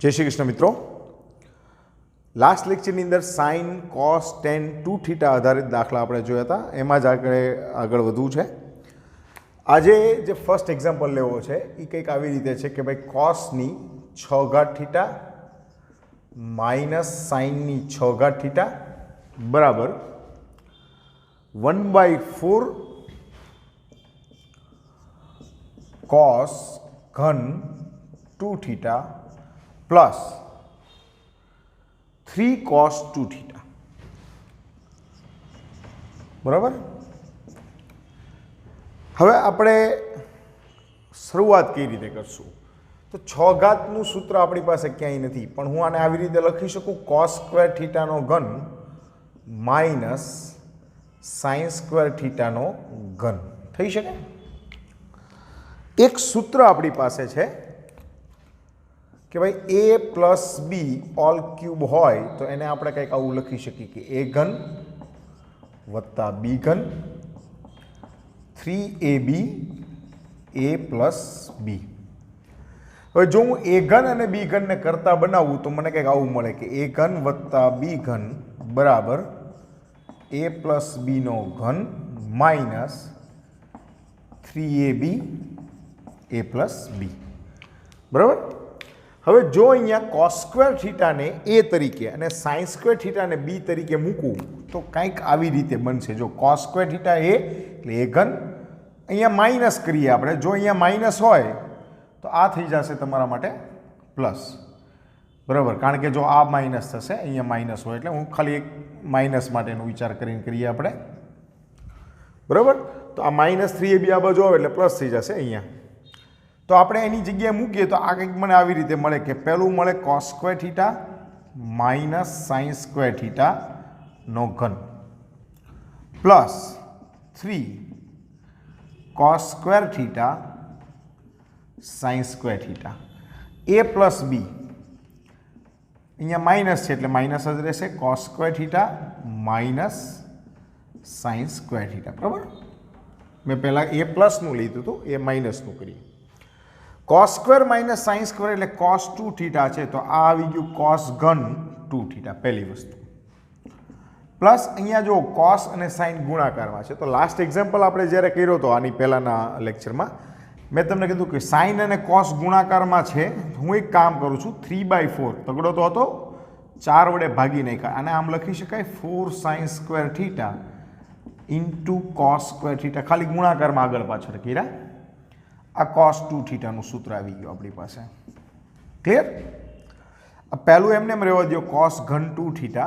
जय श्री कृष्ण मित्रों। Last lecture अंदर sine cos tan two theta आधारित दाखला આપણે જોયા હતા, એમાં જ આગળ વધવું છે। આજે જે ફર્સ્ટ એક્ઝામ્પલ લેવો છે એ કંઈક આવી રીતે છે કે ભાઈ કોસની 6 ઘાત થીટા માઇનસ સાઇનની 6 ઘાત થીટા બરાબર 1/4 કોસ ઘન 2 થીટા प्लस 3 cos 2 थीटा बराबर। हवे आपणे शुरुआत कई रीते करशुं तो 6 घातनुं सूत्र आपणी पासे क्यांय नथी, पण हुं आने आवी रीते लखी शकूं cos स्क्वेर थीटानो घन माइनस sin स्क्वेर थीटानो घन थई शके। एक सूत्र आपणी पासे छे कि भाई ए प्लस बी ऑल क्यूब होय तो एने आपणे कंईक आवुं लखी शकीए कि ए घन वत्ता बी घन 3ab ए प्लस बी। हवे जो हूँ ए घन अने बी घन ने करता बनावुं तो मने कंईक आवुं मळे कि ए घन वत्ता बी घन बराबर ए प्लस बी नो घन माइनस 3ab ए प्लस बी बराबर। હવે જો અહીંયા cos સ્ક્વેર થીટાને a તરીકે અને sin સ્ક્વેર થીટાને b તરીકે મૂકું તો કંઈક આવી રીતે બનશે। જો cos સ્ક્વેર થીટા a એટલે a ઘન, અહીંયા માઇનસ કરીએ આપણે, જો અહીંયા માઇનસ હોય તો આ થઈ જશે તમારા માટે પ્લસ બરાબર, કારણ કે જો આ માઇનસ થશે અહીંયા માઇનસ હોય એટલે હું ખાલી એક માઇનસ માટેનો વિચાર કરીને કરીએ આપણે બરાબર। તો આ માઇનસ 3ab આ બાજુ આવે એટલે પ્લસ થઈ જશે અહીંયા। तो આપણે એની જગ્યાએ મૂકીએ તો આ કંઈક મને આવી રીતે મળે કે પહેલું મળે cos square theta minus sin square થીટાનો ઘન plus 3 cos square theta sin square theta a plus b, અહીંયા માઇનસ છે એટલે માઇનસ જ રહેશે, cos square theta minus sin square theta બરાબર। મેં પહેલાં a પ્લસનું લીધું હતું, એ માઇનસનું કરીએ। cos square minus sin square એટલે cos 2 थीटा છે તો આ આવી ગયું cos ઘન 2 थीटा પહેલી વસ્તુ, પ્લસ અહીંયા જો cos અને sin ગુણાકારમાં છે। તો લાસ્ટ એક્ઝામ્પલ આપણે જ્યારે કર્યો હતો આની પહેલાંના લેક્ચરમાં મેં તમને કીધું કે sin અને cos ગુણાકારમાં છે, હું એક કામ કરું છું 3/4 તગડો તો હતો 4 વડે ભાગી નાખ્યા અને આમ લખી શકાય 4 sin square theta into cos square theta, ખાલી ગુણાકારમાં આગળ પાછળ કર્યા। आ cos 2 थीटाનું सूत्र આવી ગયું આપણી પાસે, ક્લિયર। આ પહેલું એમને એમ રહેવા દો cos ઘન 2 થીટા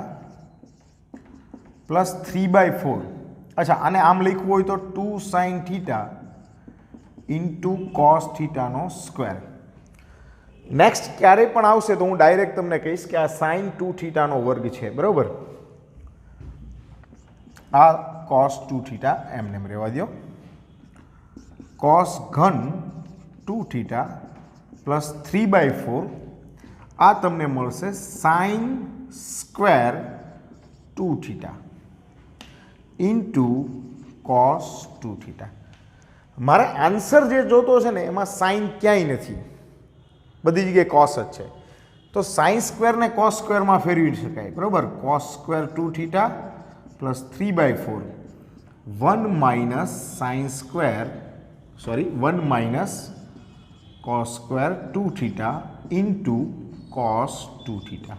પ્લસ 3/4, અચ્છા આને આમ લખવું હોય તો 2 sin થીટા ઇન્ટુ cos થીટાનો સ્ક્વેર। નેક્સ્ટ ક્યારે પણ આવશે તો હું ડાયરેક્ટ તમને કહીશ કે આ sin 2 થીટાનો વર્ગ છે બરાબર। આ cos 2 થીટા એમને એમ રહેવા દો, cos घन 2 थीटा प्लस 3/4 आ तमने मळशे sin square 2 theta into cos 2 theta. मारे आंसर जे जोतो छे ने एमां sin क्यांय नथी, बधी जग्याए cos ज छे तो sin स्क्वेर ने cos स्क्वेर में फेरवी शकाय बराबर। cos square 2 theta plus 3/4 1 minus sin square 1 minus cos square 2 theta into cos 2 theta.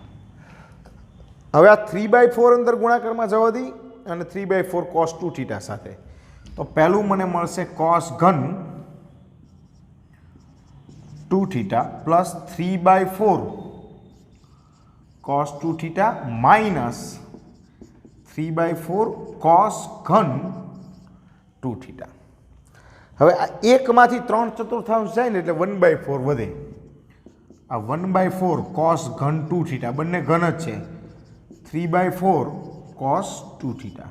હવે આ 3/4 અંદર ગુણાકારમાં જવા દી અને 3/4 cos 2 थीटा સાથે તો પહેલું મને મળશે cos ઘન 2 theta plus 3/4 cos 2 theta minus 3/4 cos ઘન 2 थीटा। હવે આ એકમાંથી 3/4 જાય ને એટલે 1/4 વધે, આ 1/4 cos ઘન 2 થીટા બંને ઘન જ છે, 3/4 cos 2 થીટા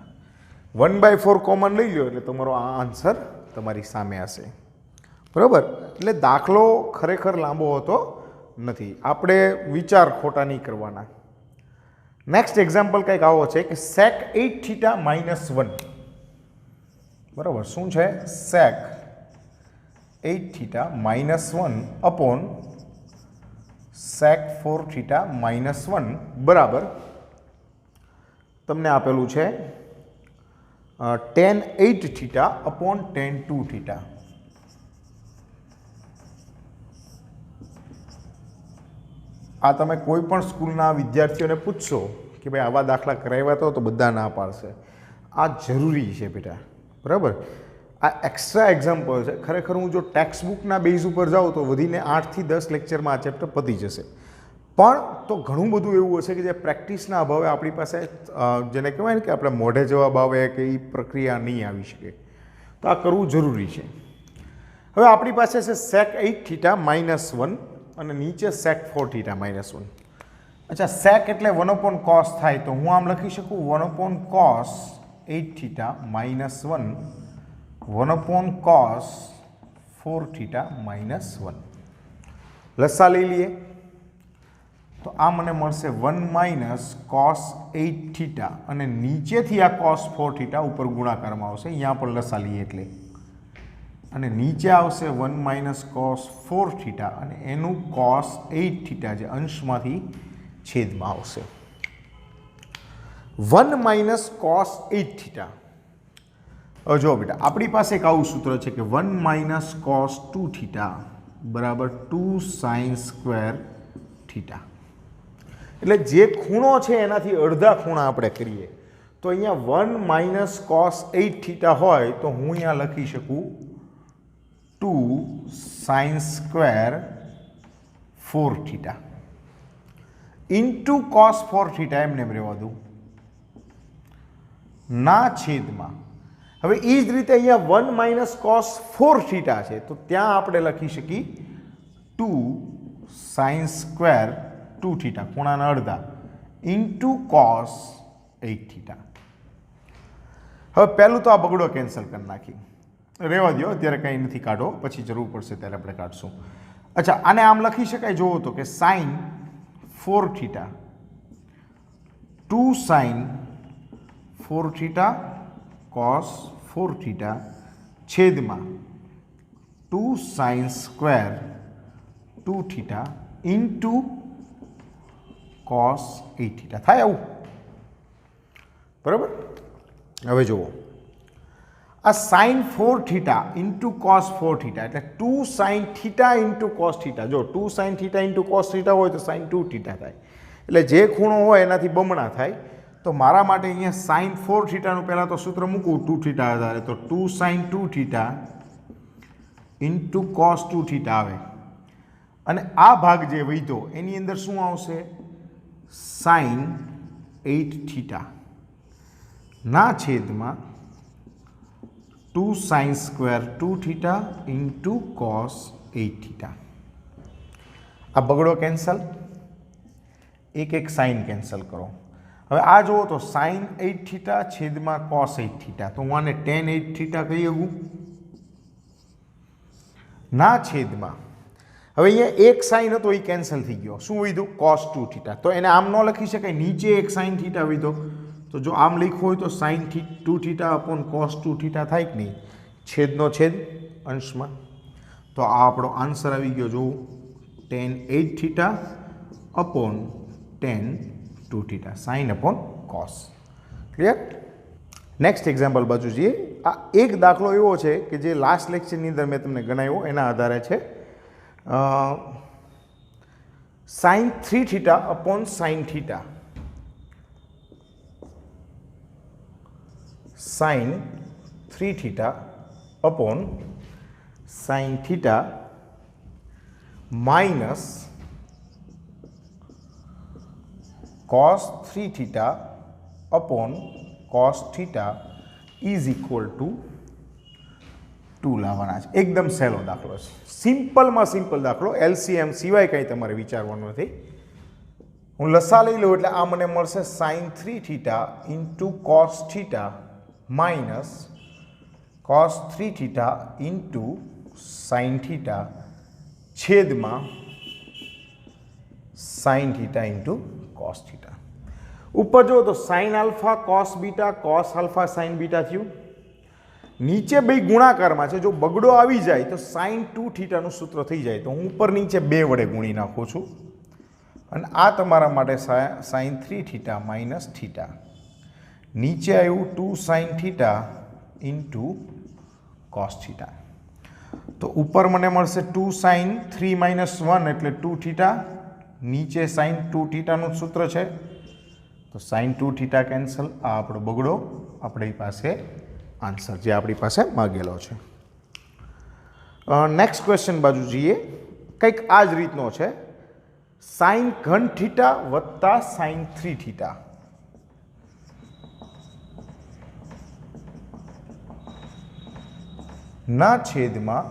1/4 કોમન લઈ લો એટલે તમારો આ આન્સર તમારી સામે હશે બરાબર। એટલે દાખલો ખરેખર લાંબો હોતો નથી, આપણે વિચાર ખોટા નહીં કરવાના। નેક્સ્ટ એક્ઝામ્પલ કંઈક આવો છે કે sec 8 થીટા -1 बराबर शू है sec 8 थीटा -1 अपॉन સેક 4 થીટા -1 બરાબર તમને આપેલું છે tan 8 theta upon tan 2 theta. આ તમે કોઈ પણ સ્કૂલના વિદ્યાર્થીઓને પૂછશો કે ભાઈ આવા દાખલા કરાવ્યા તો બધા ના પાડશે. આ જરૂરી છે બેટા, બરાબર. આ એક્સ્ટ્રા એક્ઝામ્પલ છે. ખરેખર હું જો ટેક્સ્ટ બુકના બેઝ ઉપર જાઉં તો વધીને 8 થી 10 લેક્ચરમાં આ ચેપ્ટર પતી જશે. પણ તો ઘણું બધું એવું હશે કે જે પ્રેક્ટિસના અભાવે આપણી પાસે જેને કહેવાય ને કે આપણે મોઢે જવાબ આવે કે એ પ્રક્રિયા નહીં આવી શકે. તો આ કરવું જરૂરી છે. હવે આપણી પાસે છે સેક 8 થીટા -1 અને નીચે સેક 4 થીટા -1. અચ્છા, સેક એટલે 1 cos થાય તો હું આમ લખી શકું 1 cos 8 થીટા -1 1 cos 4 થીટા -1. લસા લઈ લઈએ તો આ મને મળશે 1 cos 8 થીટા અને નીચેથી આ cos 4 થીટા ઉપર ગુણાકારમાં આવશે. અહીંયા પણ લસા લઈએ એટલે અને નીચે આવશે 1 cos 4 થીટા અને એનું cos 8 થીટા જે અંશમાંથી છેદમાં આવશે. 1 cos 8 થીટા. જો બેટા આપણી પાસે એક આવું સૂત્ર છે કે 1 cos 2 થીટા બરાબર 2 sin સ્ક્વેર થીટા. એટલે જે ખૂણો છે એનાથી અડધા ખૂણા આપણે કરીએ તો અહીંયા 1 cos 8 થીટા હોય તો હું અહીંયા લખી શકું 2 sin square 4 theta into cos 4 theta એમને રહેવા દઉં ના છેદમાં. હવે એ જ રીતે અહીંયા 1 cos 4 થીટા છે તો ત્યાં આપણે લખી શકીએ 2 sin સ્ક્વેર 2 થીટા ખૂણાના અડધા ઇન્ટુ cos 8 થીટા. હવે પહેલું તો આ બગડો કેન્સલ કરી નાખી, રહેવા દો અત્યારે કંઈ નથી, કાઢો પછી જરૂર પડશે ત્યારે આપણે કાઢશું. અચ્છા, આને આમ લખી શકાય, જોવો તો કે sin 4 theta 2 sin 4 theta cos 4 theta છેદમાં 2 sin square 2 theta into cos 8 theta થાય આવું, બરાબર. હવે જુઓ આ sin 4 theta into cos 4 theta એટલે 2 sin theta into cos theta. જો 2 sin theta into cos theta હોય તો sin 2 થીટા થાય, એટલે જે ખૂણો હોય એનાથી બમણા થાય. તો મારા માટે અહીંયા sin 4 થીટાનું પહેલાં તો સૂત્ર મૂકું 2 થીટા આધારે તો 2 sin 2 theta into cos 2 theta આવે અને આ ભાગ જે વધ્યો એની અંદર શું આવશે sin 8 થીટા ના છેદમાં 2 sin square 2 theta into cos 8 theta. આ બગડો કેન્સલ, એક સાઇન કેન્સલ કરો. હવે આ જુઓ તો sin 8 થીટા છેદમાં cos 8 થીટા તો હું આને tan 8 થીટા કહી શકું ના છેદમાં. હવે અહીંયા એક સાઇન હતો એ કેન્સલ થઈ ગયો, શું વધ્યું cos 2 થીટા. તો એને આમ ન લખી શકાય, નીચે એક sin થીટા વધ્યો તો જો આમ લખ્યું હોય તો sin 2 theta upon cos 2 theta થાય કે નહીં, છેદનો છેદ અંશમાં. તો આ આપણો આન્સર આવી ગયો, જો tan 8 theta upon tan 2 theta sin upon cos. Clear? Next example બાજુ જઈએ. આ એક દાખલો એવો છે કે જે લાસ્ટ લેક્ચરની અંદર મેં તમને ગણાવ્યો એના આધારે છે. sin 3 theta upon sin theta. sin 3 theta upon sin theta minus cos 3 theta upon cos theta is equal to 2 લાવવાના છે. એકદમ સહેલો દાખલો છે, સિમ્પલમાં સિમ્પલ દાખલો, LCM સિવાય કંઈ તમારે વિચારવાનું નથી. હું લસા લઈ લઉં એટલે આ મને મળશે sin 3 theta into cos theta minus cos 3 theta into sin theta છેદમાં sin theta into cos theta. ઉપર જો તો sin alpha cos beta cos alpha sin beta થયું. નીચે બે ગુણાકારમાં છે, જો બગડો આવી જાય તો sin 2 થીટાનું સૂત્ર થઈ જાય તો હું ઉપર નીચે 2 વડે ગુણી નાખું છું. અને આ તમારા માટે સાઇન 3 થીટા માઇનસ થીટા. નીચે આવ્યું 2 sine theta into cos theta. તો ઉપર મને મળશે 2 સાઇન 3 માઇનસ 1 એટલે 2 થીટા. નીચે સાઇન 2 થીટાનું સૂત્ર છે, તો સાઇન 2 થીટા કેન્સલ. આ આપણો બગડો આપણી પાસે આન્સર જે આપણી પાસે માગેલો છે. નેક્સ્ટ ક્વેશ્ચન બાજુ જઈએ. કંઈક આ જ રીતનો છે. સાઇન ઘન થીટા વત્તા સાઇન 3 થીટા. ના છેદમાં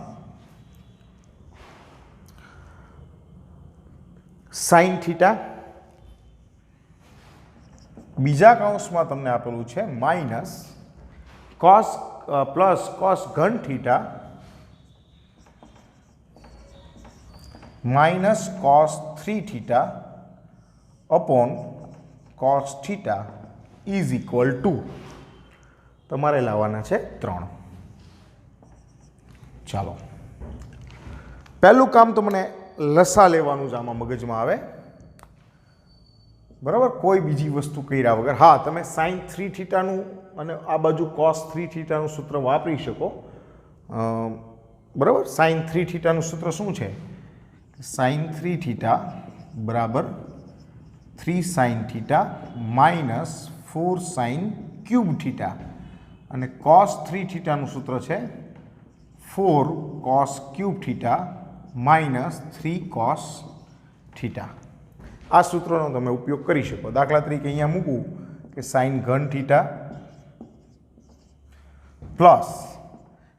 સાઇન થીટા, બીજા કૌંસમાં તમને આપેલું છે માઇનસ કોસ પ્લસ કોસ ઘન theta minus cos 3 theta upon cos theta is equal to તમારે લાવવાના છે 3. ચાલો, પહેલું કામ તો મને લસા લેવાનું જ આમાં મગજમાં આવે, બરાબર, કોઈ બીજી વસ્તુ કર્યા વગર. હા, તમે સાઇન 3 થીટાનું અને આ બાજુ કોસ 3 થીટાનું સૂત્ર વાપરી શકો, બરાબર. સાઇન 3 થીટાનું સૂત્ર શું છે? સાઇન 3 થીટા બરાબર 3 sine theta minus 4 sine cube theta, અને કોસ 3 થીટાનું સૂત્ર છે 4 cos cube theta minus 3 cos theta. આ સૂત્રનો તમે ઉપયોગ કરી શકો. દાખલા તરીકે અહીંયા મૂકવું કે સાઇન ઘન થીટા પ્લસ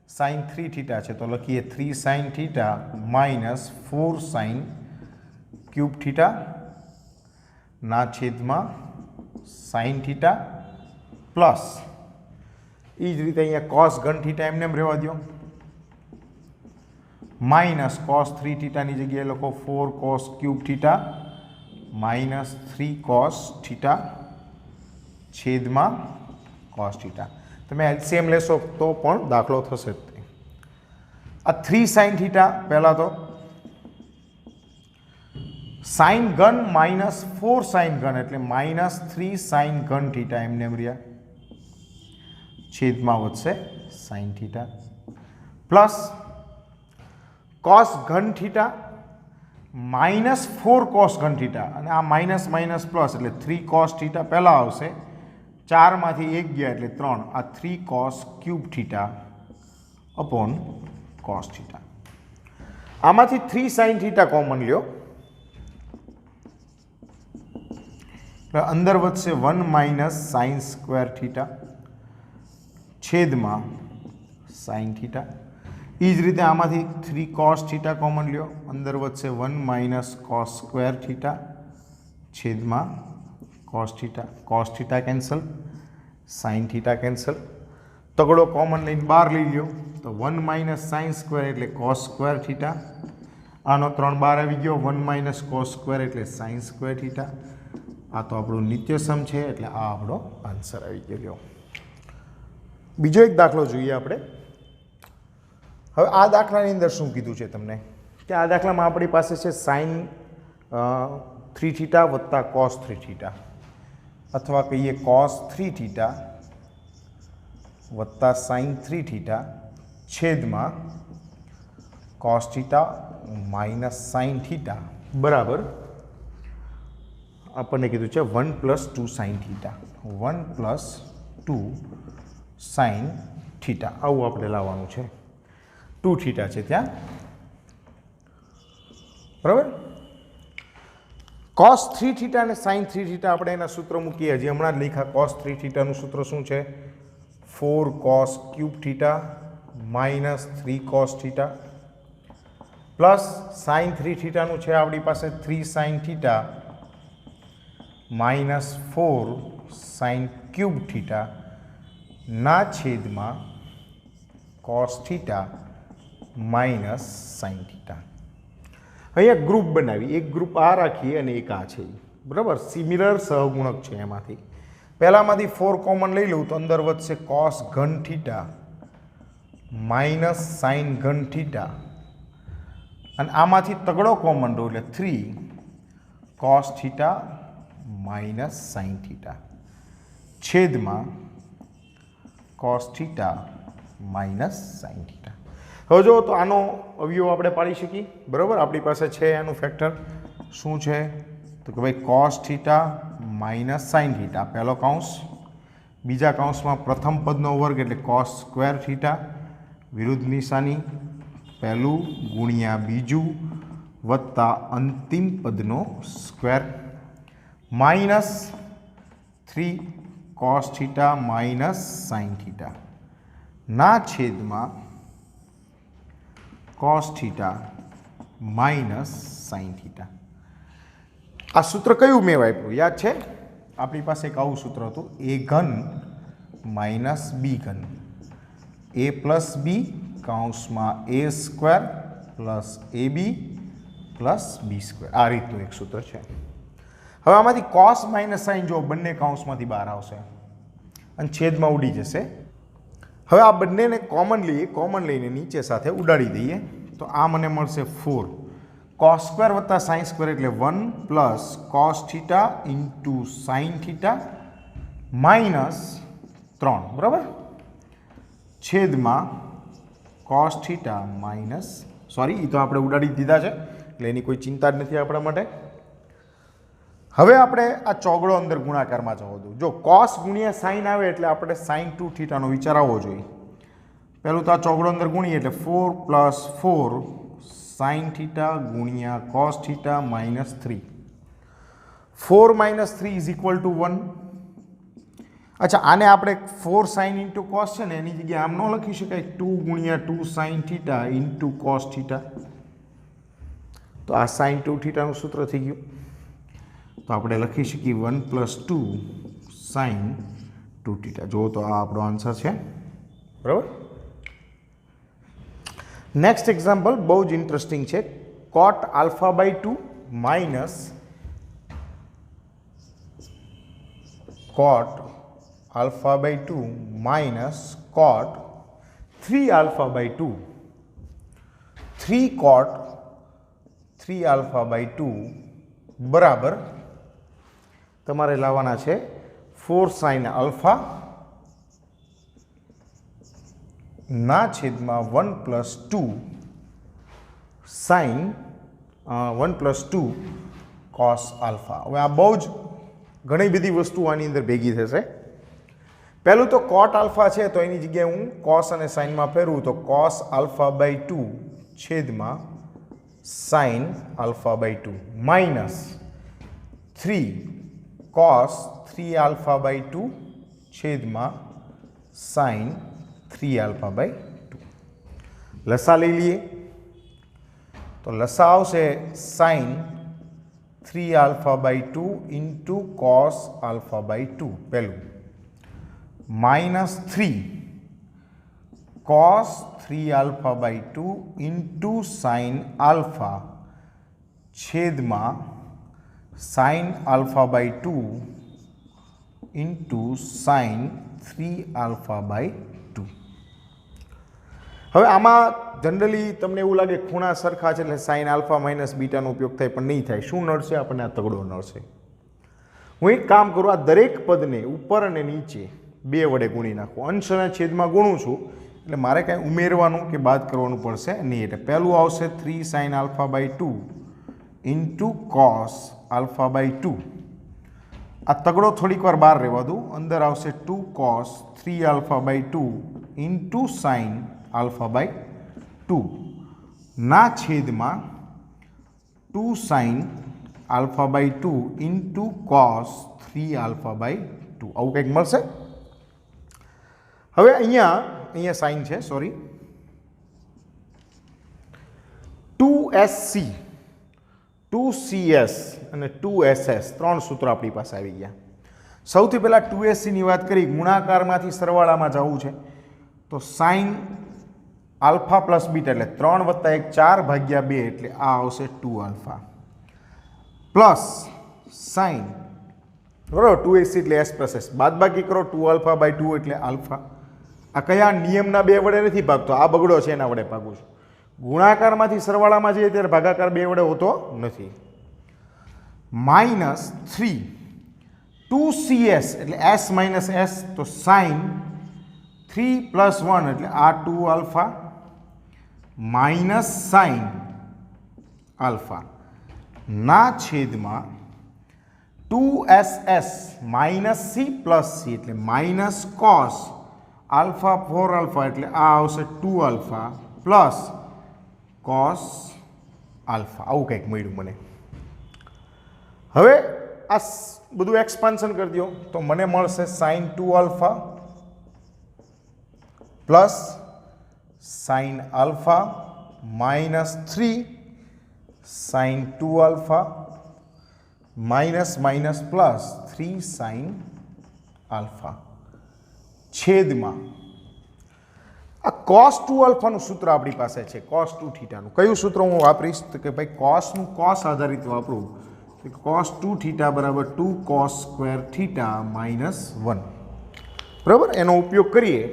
સાઇન 3 થીટા છે, તો લખીએ 3 sine theta minus 4 sine cube theta ના છેદમાં સાઇન થીટા પ્લસ એ જ રીતે અહીંયા કોસ ઘન થીટા એમને એમ રહેવા દો, માઇનસ કોસ 3 થીટાની જગ્યાએ લખો 4 cos cube theta minus 3 cos theta છેદમાં કોસ થીટા. તમે એલસીએમ લેશો તો પણ દાખલો થશે. આ 3 સાઇન થીટા પહેલાં તો સાઇન ઘન માઇનસ 4 સાઇન ઘન એટલે માઇનસ 3 સાઇન ઘન થીટા એમને એમ રહ્યા, છેદમાં વધશે સાઇન થીટા પ્લસ કોસ ઘન થીટા માઇનસ 4 કોસ ઘન થીટા, અને આ માઇનસ માઇનસ પ્લસ એટલે 3 કોસ થીટા પહેલાં આવશે, 4માંથી 1 ગયા એટલે 3, આ 3 cos cube theta upon cos theta. આમાંથી 3 સાઇન થીટા કોમન લ્યો, અંદર વધશે 1 માઇનસ સાઇન સ્ક્વેર થીટા છેદમાં સાઇન થીટા. એ જ રીતે આમાંથી 3 કોસ થીટા કોમન લ્યો, અંદર વધશે 1 માઇનસ કોસ સ્ક્વેર થીટા છેદમાં cos theta. Cos theta cancel, sine theta cancel. તગડો કોમન લઈને બહાર લઈ લ્યો તો 1 માઇનસ સાઇન સ્ક્વેર એટલે કોસ સ્ક્વેર થીટા, આનો 3 બહાર આવી ગયો, 1 માઇનસ કોસ સ્ક્વેર એટલે સાઇન સ્ક્વેર થીટા. આ તો આપણું નિત્યસમ છે એટલે આ આપણો આન્સર આવી ગયો. બીજો એક દાખલો જોઈએ આપણે. હવે આ દાખલાની અંદર શું કીધું છે તમને કે આ દાખલામાં આપણી પાસે છે સાઇન 3 થીટા વત્તા કોસ 3 થીટા, અથવા કહીએ કોસ 3 થીટા વત્તા સાઇન 3 થીટા છેદમાં cos theta minus sine theta બરાબર આપણને કીધું છે 1 plus 2 sine theta, 1 plus 2 sine theta આવું આપણે લાવવાનું છે. 2 થીટા છે ત્યાં, બરાબર. કોસ 3 થીટા અને સાઇન 3 થીટા આપણે એના સૂત્ર મૂકીએ. હજી હમણાં જ લખ્યા. કોસ 3 થીટાનું સૂત્ર શું છે? 4 cos cube theta minus 3 cos theta plus sine 3 થીટાનું છે આપણી પાસે 3 sine theta minus 4 sine cube theta ના છેદમાં cos theta minus sine theta. અહીંયા ગ્રુપ બનાવી, એક ગ્રુપ આ રાખીએ અને એક આ છે, બરાબર. સિમિલર સહગુણક છે. એમાંથી પહેલામાંથી 4 કોમન લઈ લઉં તો અંદર વધશે કોસ ઘન થીટા માઇનસ સાઇન ઘન થીટા, અને આમાંથી તગડો કોમન લો એટલે 3 cos theta minus sine theta છેદમાં cos theta minus sine theta. હવે જો તો આનો અવયવ આપણે પાડી શકીએ, બરાબર. આપણી પાસે છે એનું ફેક્ટર શું છે તો કે ભાઈ cos theta minus sine theta પહેલો કૌંસ, બીજા કૌંસમાં પ્રથમ પદનો વર્ગ એટલે કોસ સ્ક્વેર થીટા વિરુદ્ધ નિશાની પહેલું ગુણ્યા બીજું વત્તા અંતિમ પદનો square minus 3 cos theta minus sine theta ના છેદમાં cos theta minus sine theta. આ સૂત્ર કયું મેં વાપર્યું યાદ છે? આપણી પાસે એક આવું સૂત્ર હતું, એ ઘન માઇનસ બી ઘન એ પ્લસ બી કૌંસમાં એ સ્ક્વેર પ્લસ એ બી પ્લસ બી સ્ક્વેર. આ રીતનું એક સૂત્ર છે. હવે આમાંથી કોસ માઇનસ સાઇન જો બંને કૌંસમાંથી બહાર આવશે અને છેદમાં ઉડી જશે. હવે આ બંનેને કોમન લઈને નીચે સાથે ઉડાડી દઈએ તો આ મને મળશે 4 કોસ સ્ક્વેર વત્તા સાઇન સ્ક્વેર એટલે 1 plus cos theta into sine theta minus 3, બરાબર, છેદમાં કોસ થીટા માઇનસ, સોરી એ તો આપણે ઉડાડી દીધા છે એટલે એની કોઈ ચિંતા જ નથી આપણા માટે. હવે આપણે આ ચોગડો અંદર ગુણાકારમાં જવો દઉં. જો કોસ ગુણ્યા સાઇન આવે એટલે આપણે સાઇન 2 થીટાનો વિચાર આવવો જોઈએ. પહેલું તો આ ચોગડો અંદર ગુણીએ એટલે 4 પ્લસ 4 સાઇન થીટા ગુણ્યા cos theta minus 3. 4 minus 3 is equal to 1. અચ્છા, આને આપણે 4 સાઇન ઇન્ટુ કોસ છે ને એની જગ્યાએ આમ ન લખી શકાય 2 ગુણ્યા 2 sine theta into cos theta? તો આ સાઇન 2 થીટાનું સૂત્ર થઈ ગયું. તો આપણે લખી શકીએ 1 પ્લસ 2 સાઇન 2 થીટા. જુઓ તો આ આપણો આન્સર છે, બરાબર. નેક્સ્ટ એક્ઝામ્પલ બહુ જ ઇન્ટરેસ્ટિંગ છે. Cot alpha by 2 minus cot alpha by 2 minus cot 3 alpha by 2. 3 cot 3 alpha by 2 બરાબર તમારે લાવવાના છે 4 સાઇન આલ્ફા ના છેદમાં 1 plus 2 sine 1 plus 2 cos alpha. હવે આ બહુ જ ઘણી બધી વસ્તુ આની અંદર ભેગી થશે. પહેલું તો કોટ આલ્ફા છે તો એની જગ્યાએ હું કોસ અને સાઇનમાં ફેરવું તો કોસ આલ્ફા બાય 2 છેદમાં sine alpha by 2 minus 3 cos 3 alpha by 2 છેદમાં સાઇન 3 આલ્ફા બાય 2. લસા લઈ લઈએ તો લસા આવશે sine 3 alpha by 2 into cos alpha by 2 પહેલું minus 3 cos 3 alpha by 2 into sine alpha છેદમાં sine alpha by 2 into sine 3 alpha by 2. હવે આમાં જનરલી તમને એવું લાગે ખૂણા સરખા છે એટલે સાઇન આલ્ફા માઇનસ બીટાનો ઉપયોગ થાય, પણ નહીં થાય. શું નડશે? આપણને આ તગડો નડશે. હું એક કામ કરું, આ દરેક પદને ઉપર અને નીચે 2 વડે ગુણી નાખું. અંશ અને છેદમાં ગુણું છું એટલે મારે કાંઈ ઉમેરવાનું કે બાદ કરવાનું પડશે નહીં. એટલે પહેલું આવશે 3 sine alpha by 2 into cos alpha by 2. આ તગડો થોડીક વાર બહાર રહેવા દઉં. અંદર આવશે 2 cos 3 alpha by 2 into sine alpha by 2 ના છેદમાં 2 sine alpha by 2 into cos 3 alpha by 2. આવું કંઈક મળશે. હવે અહીંયા સાઇન છે, સોરી, 2SC 2CS અને 2SS 3 સૂત્રો આપણી પાસે આવી ગયા. સૌથી પહેલાં 2SC ની વાત કરી, ગુણાકારમાંથી સરવાળામાં જવું છે તો સાઇન આલ્ફા પ્લસ બીટા એટલે 3 વત્તા 1 4 ભાગ્યા 2 એટલે આ આવશે 2 આલ્ફા પ્લસ સાઇન, બરાબર, 2SC એટલે S પ્લસ S, બાદ બાકી કરો 2 આલ્ફા બાય 2 એટલે આલ્ફા. આ કયા નિયમના 2 વડે નથી ભાગતો, આ બગડો છે એના વડે ભાગું છું. ગુણાકારમાંથી સરવાળામાં જઈએ ત્યારે ભાગાકાર 2 વડે હોતો નથી. માઇનસ 3 2CS એટલે S માઇનસ S તો સાઇન 3 પ્લસ 1 એટલે આ 2 આલ્ફા માઇનસ સાઇન આલ્ફા ના છેદમાં 2SS minus C plus C એટલે માઇનસ કોસ આલ્ફા 4 આલ્ફા એટલે આ આવશે 2 આલ્ફા પ્લસ કોસ આલ્ફા. આવું કંઈક મળ્યું મને. હવે આ બધું એક્સપાન્શન કરી દો તો મને મળશે sine 2 alpha plus sine alpha minus 3 sine 2 alpha minus minus plus 3 sine alpha છેદમાં આ કોસ 2 આલ્ફાનું સૂત્ર આપણી પાસે છે. કોસ 2 થીટાનું કયું સૂત્ર હું વાપરીશ તો કે ભાઈ કોસનું કોસ આધારિત વાપરું. કોસ 2 થીટા બરાબર 2 કોસ સ્ક્વેર થીટા માઇનસ 1. બરાબર, એનો ઉપયોગ કરીએ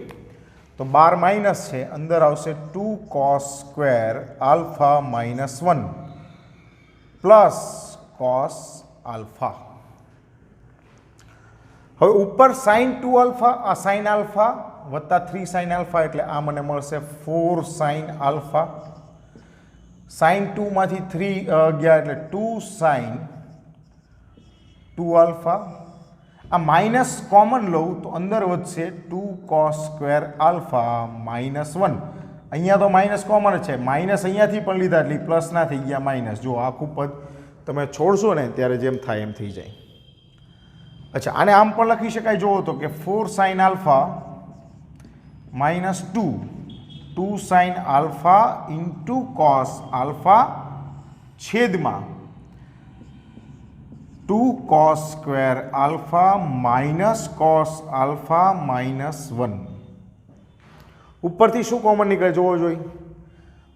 તો 12 માઇનસ છે, અંદર આવશે 2 cos square alpha minus 1 plus cos alpha. હવે ઉપર સાઇન 2 આલ્ફા આ સાઇન આલ્ફા વત્તા 3 સાઇન આલ્ફા એટલે આ મને મળશે 4 સાઇન આલ્ફા. સાઇન 2 માંથી 3 ગયા એટલે 2 સાઇન 2 આલ્ફા. આ માઇનસ કોમન લઉં તો અંદર વધશે 2 કોસ સ્ક્વેર આલ્ફા માઇનસ 1. અહીંયા તો માઇનસ કોમન છે, માઇનસ અહીંયાથી પણ લીધા એટલે પ્લસ ના થઈ ગયા માઇનસ. જો આખું પદ તમે છોડશો ને ત્યારે જેમ થાય એમ થઈ જાય. અચ્છા, આને આમ પણ લખી શકાય. જુઓ તો કે 4 sign alpha minus 2 sine alpha into cos alpha છેદમાં 2 cos square alpha minus cos alpha minus 1. ઉપરથી શું કોમન નીકળે જોવો જોઈએ.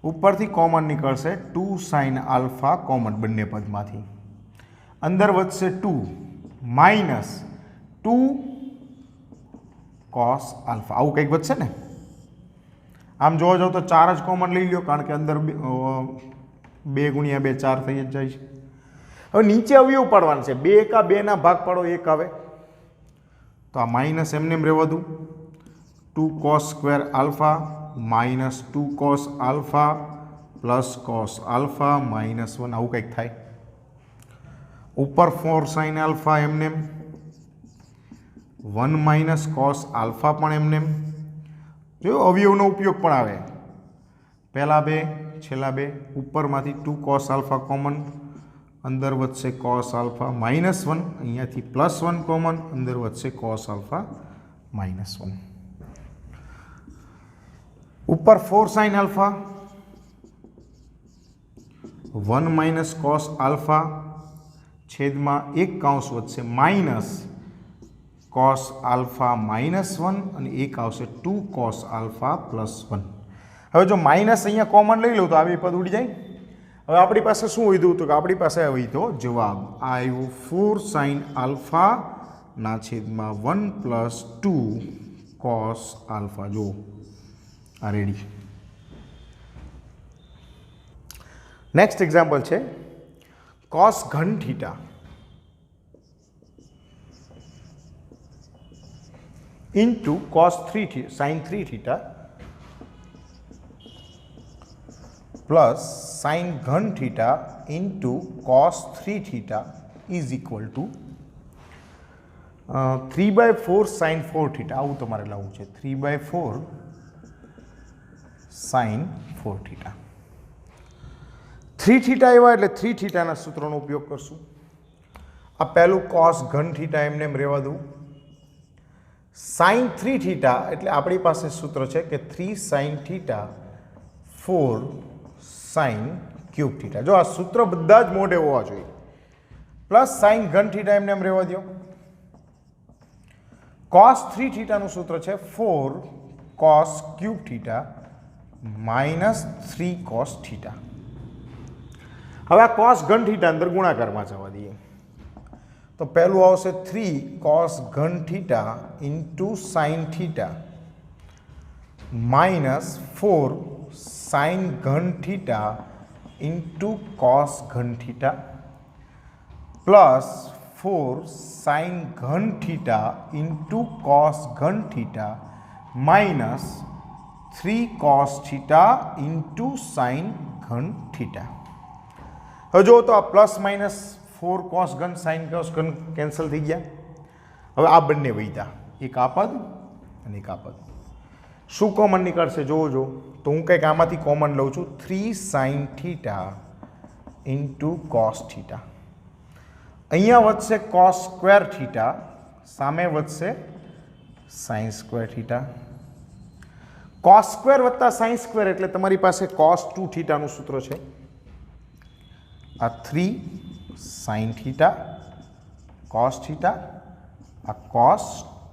ઉપરથી કોમન નીકળશે 2 સાઇન આલ્ફા કોમન બંને પદમાંથી. અંદર વધશે 2 માઇનસ 2 કોસ આલ્ફા. આવું કંઈક વધશે ને. આમ જોવા જાવ તો 4 જ કોમન લઈ લો કારણ કે અંદર 2 ગુણ્યા 2 4 થઈ જ જાય છે. હવે નીચે અવયવ પાડવાના છે. 2 એકા 2 ના ભાગ પાડો 1 આવે તો આ માઇનસ એમને એમ રહેવા દઉં. 2 cos square alpha minus 2 cos alpha plus cos alpha minus 1. આવું કંઈક થાય. ઉપર 4 સાઇન આલ્ફા એમને એમ 1 માઇનસ કોસ આલ્ફા પણ એમને એમ. જો અવયવનો ઉપયોગ પણ આવે. પહેલા 2 છેલ્લા 2 ઉપરમાંથી 2 કોસ આલ્ફા કોમન, અંદર વધશે કોસ આલ્ફા માઇનસ 1, અહીંયાથી પ્લસ 1 કોમન, અંદર વધશે કોસ આલ્ફા માઇનસ 1. ઉપર 4 sine alpha 1 minus cos alpha છેદમાં 1 કાઉન્સ વધશે માઇનસ કોસ આલ્ફા માઇનસ 1 અને 1 આવશે 2 કોસ આલ્ફા પ્લસ 1. હવે જો માઇનસ અહીંયા કોમન લઈ લઉં તો આવી પદ ઉડી જાય. હવે આપણી પાસે શું વધ્યું તો કે આપણી પાસે વધ્યો જવાબ આ આવ્યો 4 સાઇન આલ્ફા ના છેદમાં 1 પ્લસ 2 કોસ આલ્ફા. જો આ રેડી. નેક્સ્ટ એક્ઝામ્પલ છે કોસ ઘન theta into cos 3 sin 3 theta plus sin घन theta into cos 3 theta is equal to 3/4 sin 4 theta. આવું તમારે લાવવું છે. 3/4 sin 4 theta. 3 theta એવા એટલે 3 theta ના સૂત્રનો ઉપયોગ કરશું. આ પહેલું cos ઘન theta એમને એમ રહેવા દઉં. સાઇન 3 થીટા એટલે આપણી પાસે સૂત્ર છે કે 3 sine theta 4 sine cube theta. જો આ સૂત્ર બધા જ મોઢે હોવા જોઈએ. પ્લસ સાઇન ઘન થીટા એમને એમ રહેવા દો. કોસ 3 થીટાનું સૂત્ર છે 4 cos cube theta minus 3 cos theta. હવે આ કોસ ઘન થીટા અંદર ગુણાકારમાં જવા દઈએ તો પહેલું આવશે 3 કોસ ઘન theta into sine theta minus 4 sine ઘન થીટા ઇન્ટુ કોસ ઘન થીટા પ્લસ 4 સાઇન ઘન થીટા ઇન્ટુ કોસ ઘન theta minus 3 cos theta into sine ઘન થીટા. હવે જો તો આ પ્લસ માઇનસ 4 કોસ ઘન સાઇન કોસ ઘન કેન્સલ થઈ ગયા. હવે આ બંને વૈધા, એક આ પદ અને એક આ પદ. શું કોમન નીકળશે જોવો. તો હું કંઈક આમાંથી કોમન લઉં છું, 3 sine theta into cos theta. અહીંયા વધશે કોસ સ્ક્વેર થીટા, સામે વધશે sign square theta. Cos square વત્તા સાઇન સ્ક્વેર એટલે તમારી પાસે કોસ 2 થીટાનું સૂત્ર છે. આ 3 સાઇન થીટા કોસ થીટા, આ કોસ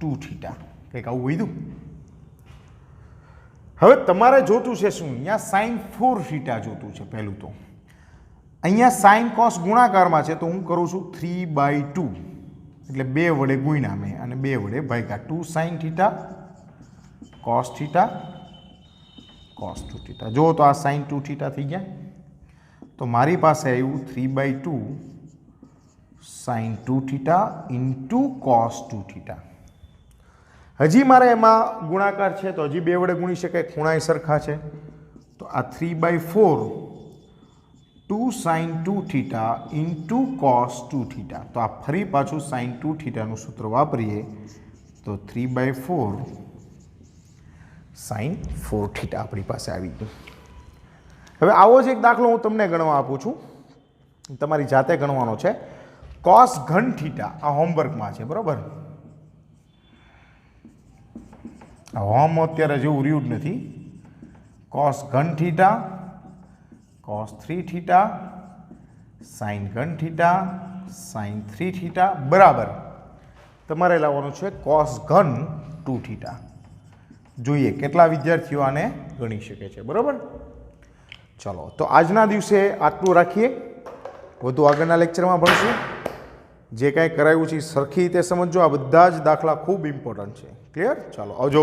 2 થીટા, કંઈક આવું વધ્યું. હવે તમારે જોતું છે શું, અહીંયા સાઇન 4 થીટા જોતું છે. પહેલું તો અહીંયા સાઇન કોસ ગુણાકારમાં છે, તો હું કરું છું 3/2 એટલે 2 વડે ગુણ્યા મેં અને 2 વડે ભાગ્યા. 2 sine theta cos theta cos 2 theta. જો તો આ સાઇન 2 થીટા થઈ ગયા. તો મારી પાસે આવ્યું 3/2 sine 2 theta into cos 2 theta. હજી મારે એમાં ગુણાકાર છે તો હજી 2 વડે ગુણી શકાય, ખૂણાય સરખા છે. તો આ 3/4 2 sine 2 theta into cos 2 theta. તો આ ફરી પાછું સાઇન 2 થીટાનું સૂત્ર વાપરીએ તો 3/4 સાઇન 4 થીટા આપણી પાસે આવી ગયું. હવે આવો જ એક દાખલો હું તમને ગણવા આપું છું, તમારી જાતે ગણવાનો છે. કોસ ઘન થીટા આ હોમવર્કમાં છે, બરાબર. હોમ અત્યારે જેવું રહ્યું જ નથી. કોસ ઘન થીટા કોસ 3 થીટા સાઇન ઘન થીટા સાઇન 3 થીટા બરાબર તમારે લાવવાનું છે કોસ ઘન 2 થીટા. જોઈએ કેટલા વિદ્યાર્થીઓ આને ગણી શકે છે, બરાબર. ચલો તો આજના દિવસે આટલું રાખીએ, વધુ આગળના લેક્ચરમાં ભણશું. જે કાંઈ કરાયું છે સરખી રીતે સમજો. આ બધા જ દાખલા ખૂબ ઇમ્પોર્ટન્ટ છે. ક્લિયર? ચાલો આવજો.